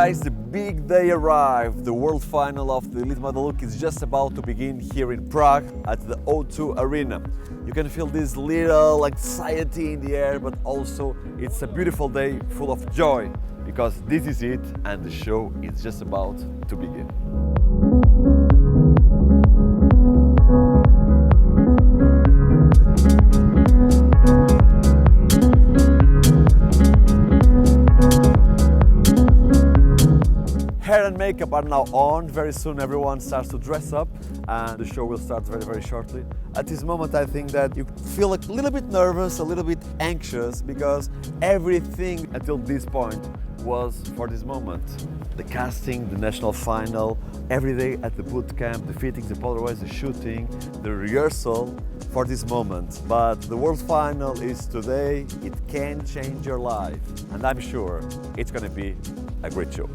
guys, the big day arrived. The world final of the Elite Model Look is just about to begin here in Prague at the O2 Arena. You can feel this little anxiety in the air, but also it's a beautiful day full of joy because this is it and the show is just about to begin. Hair and makeup are now on. Very soon everyone starts to dress up and the show will start very shortly. At this moment I think that you feel a little bit nervous, a little bit anxious because everything until this point was for this moment. The casting, the national final, every day at the boot camp, the fittings, the Polaroids, the shooting, the rehearsal for this moment. But the world final is today. It can change your life and I'm sure it's gonna be a great show.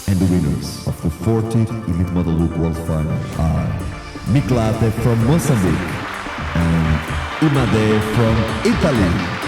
And the winners of the 40th Elite Model Look World Final are Miclate from Mozambique and Imade from Italy.